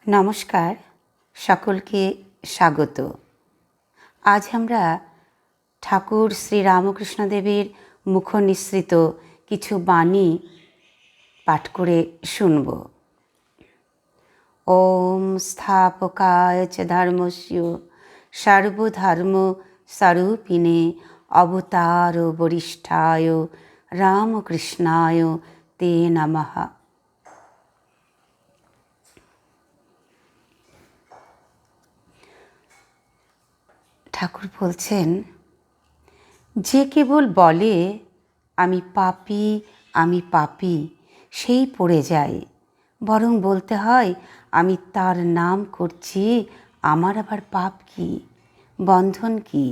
নমস্কার, সকলকে স্বাগত। আজ আমরা ঠাকুর শ্রী রামকৃষ্ণদেবের মুখনিসৃত কিছু বাণী পাঠ করে শুনব। ওম স্থাপকায় চ ধর্মস্য সর্বধর্ম স্বরূপিণে অবতার বরিষ্ঠায় রামকৃষ্ণায় তে নমঃ। ঠাকুর বলছেন, যে কেবল বলে আমি পাপী আমি পাপী, সেই পড়ে যায়। বরং বলতে হয় আমি তার নাম করছি, আমার আবার পাপ কি, বন্ধন কি।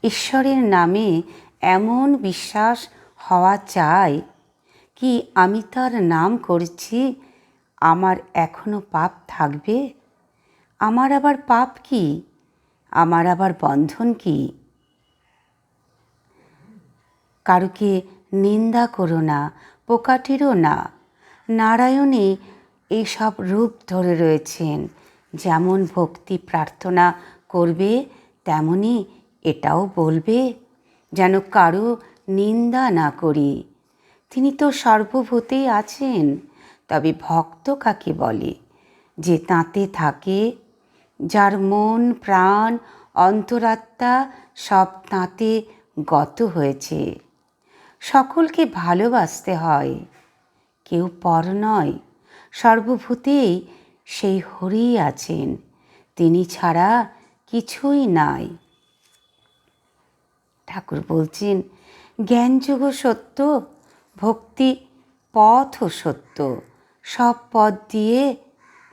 ঈশ্বরের নামে এমন বিশ্বাস হওয়া চাই কি আমি তার নাম করছি, আমার এখনো পাপ থাকবে, আমার আবার পাপ কি, আমার আবার বন্ধন কি। কারুকে নিন্দা করো না, পোকাটিরও না। নারায়ণী এইসব রূপ ধরে রয়েছেন। যেমন ভক্তি প্রার্থনা করবে তেমনি এটাও বলবে, যেন কারো নিন্দা না করি। তিনি তো সর্বভূতেই আছেন। তবে ভক্ত কাকে বলে? যে তাঁতে থাকে, যার মন প্রাণ অন্তরাত্মা সব তাঁতে গত হয়েছে। সকলকে ভালোবাসতে হয়, কেউ পর নয়। সর্বভূতেই সেই হরি আছেন, তিনি ছাড়া কিছুই নাই। ঠাকুর বলছেন, জ্ঞানযোগ সত্য, ভক্তি পথও সত্য। সব পথ দিয়ে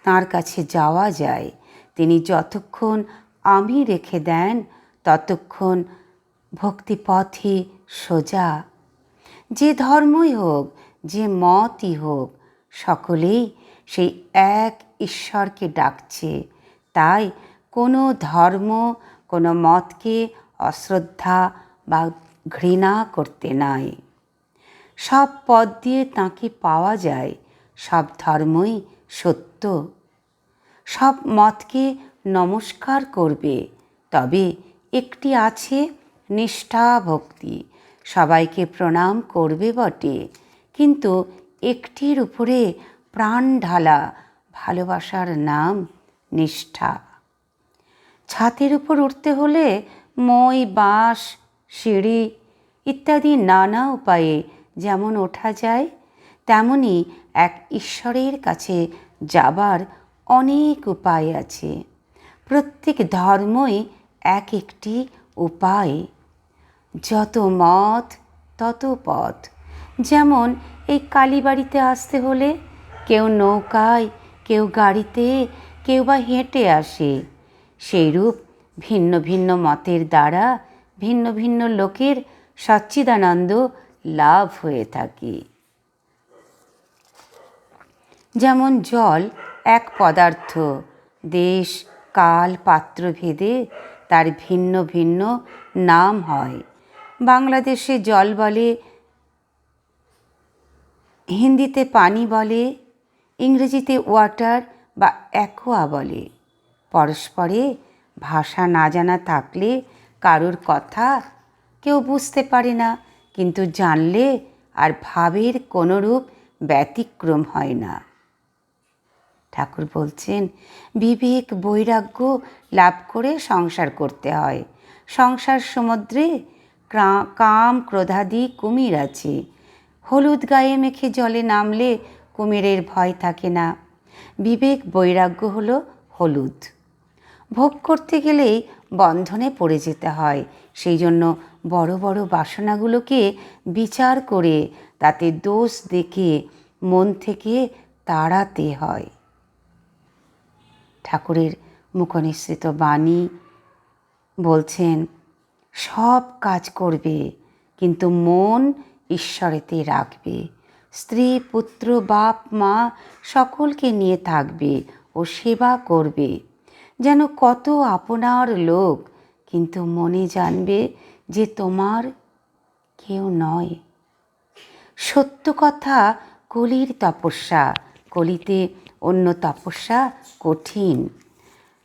তাঁর কাছে যাওয়া যায়। তিনি যতক্ষণ আমি রেখে দেন ততক্ষণ ভক্তিপথই সোজা। যে ধর্মই হোক, যে মতই হোক, সকলেই সেই এক ঈশ্বরকে ডাকছে। তাই কোনো ধর্ম কোনো মতকে অশ্রদ্ধা বা ঘৃণা করতে নাই। সব পথ দিয়ে তাঁকে পাওয়া যায়। সব ধর্মই সত্য। সব মতকে নমস্কার করবে, তবে একটি আছে নিষ্ঠা ভক্তি। সবাইকে প্রণাম করবে বটে, কিন্তু একটির উপরে প্রাণ ঢালা ভালোবাসার নাম নিষ্ঠা। ছাতের উপর উঠতে হলে মই বাঁশ সিঁড়ি ইত্যাদি নানা উপায়ে যেমন ওঠা যায়, তেমনি এক ঈশ্বরের কাছে যাবার অনেক উপায় আছে। প্রত্যেক ধর্মই এক একটি উপায়। যত মত তত পথ। যেমন এই কালীবাড়িতে আসতে হলে কেউ নৌকায়, কেউ গাড়িতে, কেউ বা হেঁটে আসে। সেইরূপ ভিন্ন ভিন্ন মতের দ্বারা ভিন্ন ভিন্ন লোকের সচ্চিদানন্দ লাভ হয়ে থাকে। যেমন জল এক পদার্থ, দেশ কাল পাত্র ভেদে তার ভিন্ন ভিন্ন নাম হয়। বাংলাদেশে জল বলে, হিন্দিতে পানি বলে, ইংরেজিতে ওয়াটার বা অ্যাকোয়া বলে। পরস্পরে ভাষা না জানা থাকলে কারোর কথা কেউ বুঝতে পারে না, কিন্তু জানলে আর ভাবের কোনোরূপ ব্যতিক্রম হয় না। ঠাকুর বলছেন, বিবেক বৈরাগ্য লাভ করে সংসার করতে হয়। সংসার সমুদ্রে কাম ক্রোধাদি কুমির আছে। হলুদ গায়ে মেখে জলে নামলে কুমিরের ভয় থাকে না। বিবেক বৈরাগ্য হলো হলুদ। ভোগ করতে গেলেই বন্ধনে পড়ে যেতে হয়। সেই জন্য বড় বড় বাসনাগুলোকে বিচার করে তাতে দোষ দেখে মন থেকে তাড়াতে হয়। ঠাকুরের মুখনিসৃত বাণী বলছেন, সব কাজ করবে কিন্তু মন ঈশ্বরেতে রাখবে। স্ত্রী পুত্র বাপ মা সকলকে নিয়ে থাকবে ও সেবা করবে যেন কত আপনার লোক, কিন্তু মনে জানবে যে তোমার কেউ নয়। সত্য কথা কলির তপস্যা। কলিতে অন্য তপস্যা কঠিন।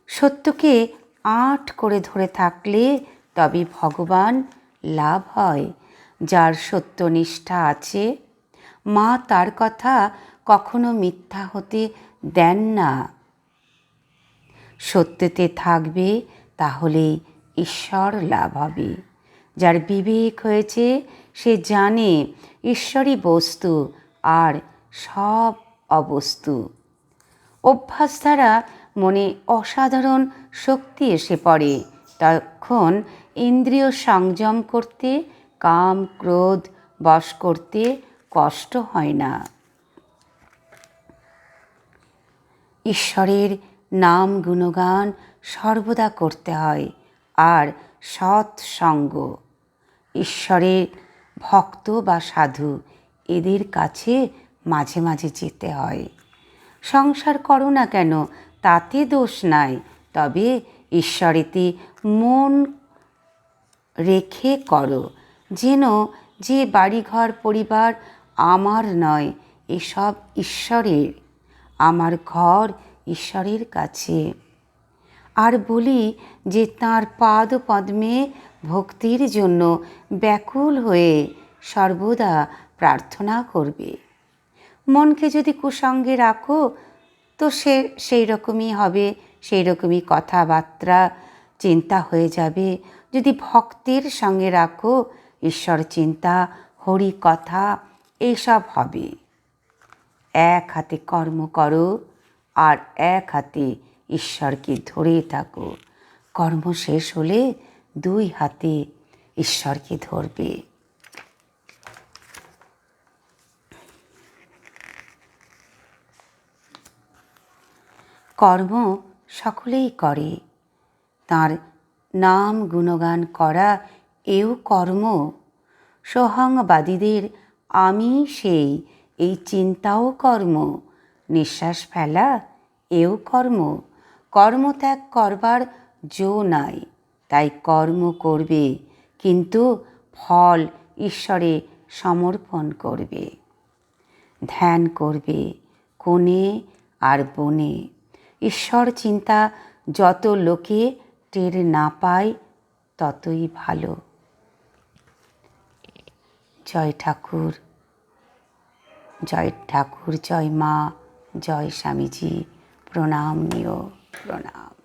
সত্যকে আঁট করে ধরে থাকলে তবে ভগবান লাভ হয়। যার সত্যনিষ্ঠা আছে, মা তার কথা কখনো মিথ্যা হতে দেন না। সত্যতে থাকবে, তাহলে ঈশ্বর লাভ হবে। যার বিবেক হয়েছে সে জানে ঈশ্বরই বস্তু আর সব অবস্তু। অভ্যাস দ্বারা মনে অসাধারণ শক্তি এসে পড়ে। তখন ইন্দ্রিয় সংযম করতে, কাম ক্রোধ বশ করতে কষ্ট হয় না। ঈশ্বরের নাম গুণগান সর্বদা করতে হয়, আর সৎসঙ্গ। ঈশ্বরের ভক্ত বা সাধু এদের কাছে মাঝে মাঝে যেতে হয়। সংসার করো না কেন, তাতে দোষ নাই, তবে ঈশ্বরেতে মন রেখে করো। যেন যে বাড়িঘর পরিবার আমার নয়, এসব ঈশ্বরের। আমার ঘর ঈশ্বরের কাছে। আর বলি যে তাঁর পাদ পদ্মে ভক্তির জন্য ব্যাকুল হয়ে সর্বদা প্রার্থনা করবে। মনকে যদি কুসঙ্গে রাখো তো সেই রকমই হবে, সেই রকমই কথাবার্তা চিন্তা হয়ে যাবে। যদি ভক্তের সঙ্গে রাখো, ঈশ্বর চিন্তা হরি কথা এইসব হবে। এক হাতে কর্ম করো আর এক হাতে ঈশ্বরকে ধরে থাকো। কর্ম শেষ হলে দুই হাতে ঈশ্বরকে ধরবে। কর্ম সকলেই করে, তার নাম গুণগান করা এও কর্ম। সোহাংবাদীদের আমি সেই, এই চিন্তাও কর্ম। নিঃশ্বাস ফেলা এও কর্ম। কর্মত্যাগ করবার জো নাই, তাই কর্ম করবে, কিন্তু ফল ঈশ্বরে সমর্পণ করবে। ধ্যান করবে কোণে আর বনে। ঈশ্বর চিন্তা যত লোকে টের না পায়, ততই ভালো। জয় ঠাকুর, জয় ঠাকুর, জয় মা, জয় স্বামীজি। প্রণাম নিও, প্রণাম।